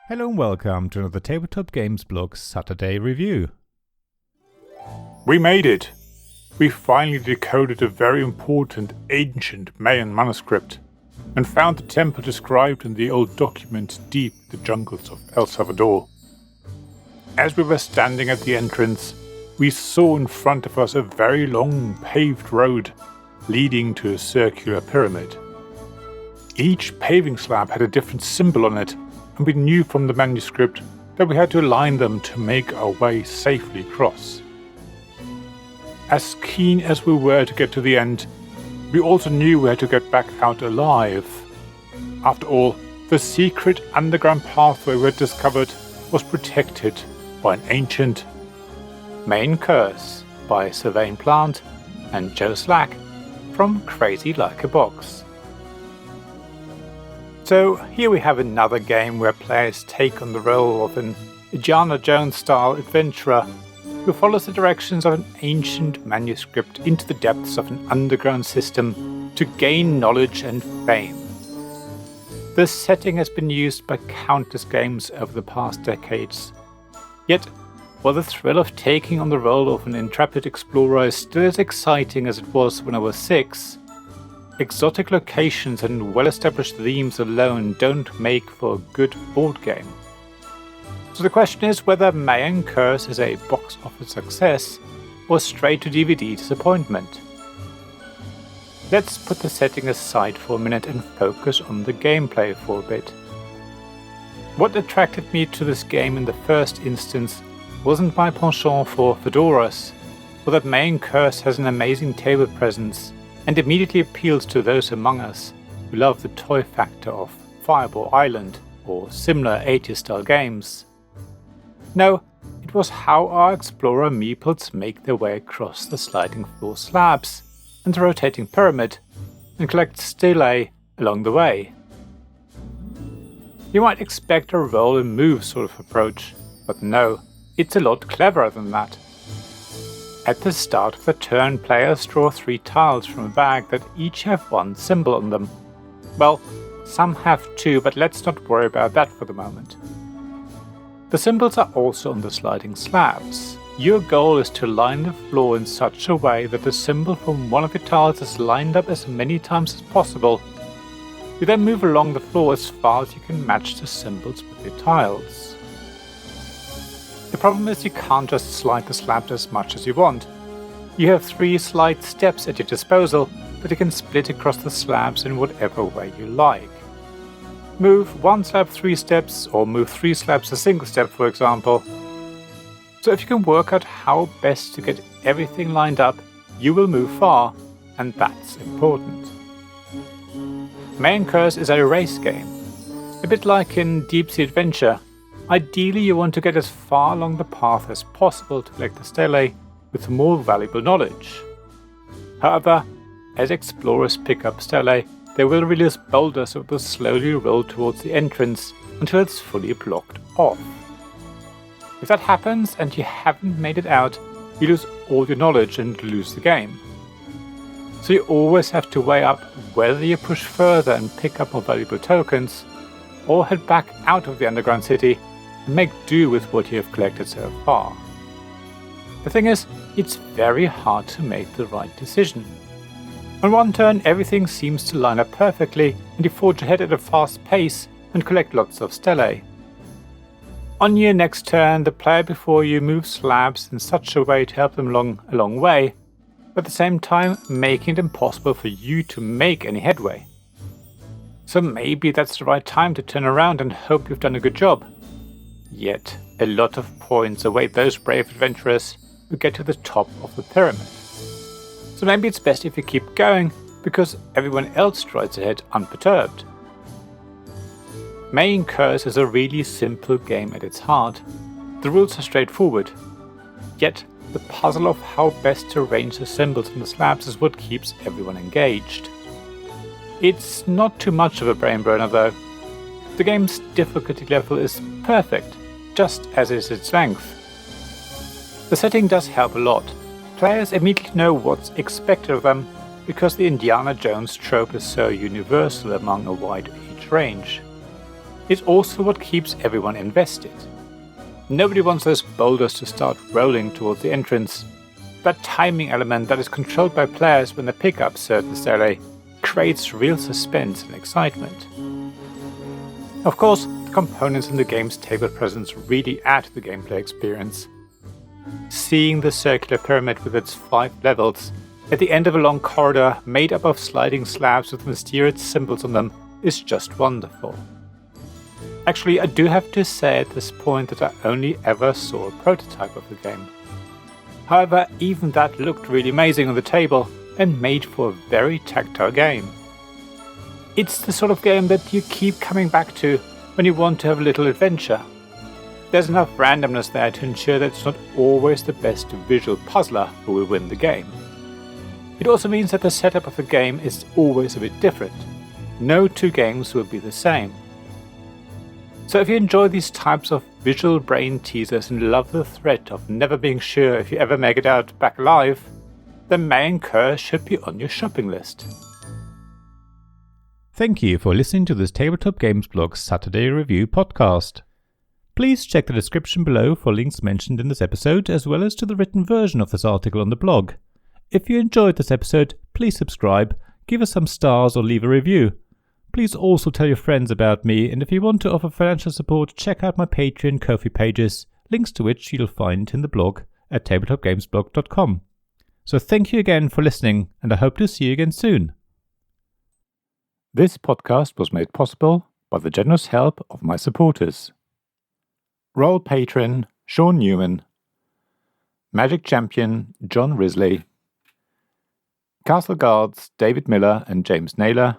Hello and welcome to another Tabletop Games Blog Saturday review. We made it! We finally decoded a very important ancient Mayan manuscript and found the temple described in the old document deep in the jungles of El Salvador. As we were standing at the entrance, we saw in front of us a very long paved road leading to a circular pyramid. Each paving slab had a different symbol on it, and we knew from the manuscript that we had to align them to make our way safely across. As keen as we were to get to the end, we also knew we had to get back out alive. After all, the secret underground pathway we had discovered was protected by an ancient Mayan Curse by Sylvain Plant and Joe Slack from Crazy Like a Box. So here we have another game where players take on the role of an Indiana Jones-style adventurer who follows the directions of an ancient manuscript into the depths of an underground system to gain knowledge and fame. This setting has been used by countless games over the past decades. Yet, while the thrill of taking on the role of an intrepid explorer is still as exciting as it was when I was 6, exotic locations and well-established themes alone don't make for a good board game. So the question is whether Mayan Curse is a box office success or straight to DVD disappointment. Let's put the setting aside for a minute and focus on the gameplay for a bit. What attracted me to this game in the first instance wasn't my penchant for fedoras, or that Mayan Curse has an amazing table presence and immediately appeals to those among us who love the toy factor of Fireball Island or similar 80s style games. No, it was how our explorer meeples make their way across the sliding floor slabs and the rotating pyramid and collect stelae along the way. You might expect a roll and move sort of approach, but no, it's a lot cleverer than that. At the start of the turn, players draw 3 tiles from a bag that each have one symbol on them. Well, some have 2, but let's not worry about that for the moment. The symbols are also on the sliding slabs. Your goal is to line the floor in such a way that the symbol from one of your tiles is lined up as many times as possible. You then move along the floor as far as you can match the symbols with your tiles. The problem is you can't just slide the slabs as much as you want. You have 3 slide steps at your disposal that you can split across the slabs in whatever way you like. Move 1 slab 3 steps, or move 3 slabs a single step, for example. So if you can work out how best to get everything lined up, you will move far, and that's important. Mayan Curse is a race game, a bit like in Deep Sea Adventure. Ideally, you want to get as far along the path as possible to collect the stelae with more valuable knowledge. However, as explorers pick up stelae, they will release boulders that will slowly roll towards the entrance until it's fully blocked off. If that happens and you haven't made it out, you lose all your knowledge and lose the game. So you always have to weigh up whether you push further and pick up more valuable tokens, or head back out of the underground city and make do with what you have collected so far. The thing is, it's very hard to make the right decision. On one turn, everything seems to line up perfectly, and you forge ahead at a fast pace and collect lots of stelae. On your next turn, the player before you moves slabs in such a way to help them along a long way, but at the same time making it impossible for you to make any headway. So maybe that's the right time to turn around and hope you've done a good job. Yet, a lot of points await those brave adventurers who get to the top of the pyramid. So maybe it's best if you keep going, because everyone else strides ahead unperturbed. Mayan Curse is a really simple game at its heart. The rules are straightforward. Yet, the puzzle of how best to arrange the symbols on the slabs is what keeps everyone engaged. It's not too much of a brain burner though. The game's difficulty level is perfect, just as is its length. The setting does help a lot. Players immediately know what's expected of them because the Indiana Jones trope is so universal among a wide age range. is also what keeps everyone invested. Nobody wants those boulders to start rolling towards the entrance. That timing element that is controlled by players when they pick up certain stimuli creates real suspense and excitement. Of course, the components in the game's table presence really add to the gameplay experience. Seeing the circular pyramid with its 5 levels at the end of a long corridor made up of sliding slabs with mysterious symbols on them is just wonderful. Actually, I do have to say at this point that I only ever saw a prototype of the game. However, even that looked really amazing on the table and made for a very tactile game. It's the sort of game that you keep coming back to when you want to have a little adventure. There's enough randomness there to ensure that it's not always the best visual puzzler who will win the game. It also means that the setup of the game is always a bit different. No 2 games will be the same. So if you enjoy these types of visual brain teasers and love the threat of never being sure if you ever make it out back alive, then Mayan Curse should be on your shopping list. Thank you for listening to this Tabletop Games Blog's Saturday Review podcast. Please check the description below for links mentioned in this episode, as well as to the written version of this article on the blog. If you enjoyed this episode, please subscribe, give us some stars or leave a review. Please also tell your friends about me, and if you want to offer financial support, check out my Patreon and Ko-fi pages, links to which you'll find in the blog at tabletopgamesblog.com. So thank you again for listening, and I hope to see you again soon. This podcast was made possible by the generous help of my supporters. Royal Patron Sean Newman, Magic Champion John Risley, Castle Guards David Miller and James Naylor,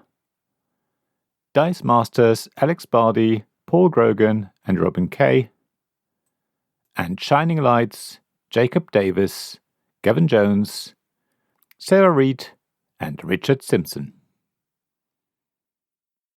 Dice Masters Alex Bardi, Paul Grogan and Robin Kay, and Shining Lights Jacob Davis, Gavin Jones, Sarah Reed and Richard Simpson.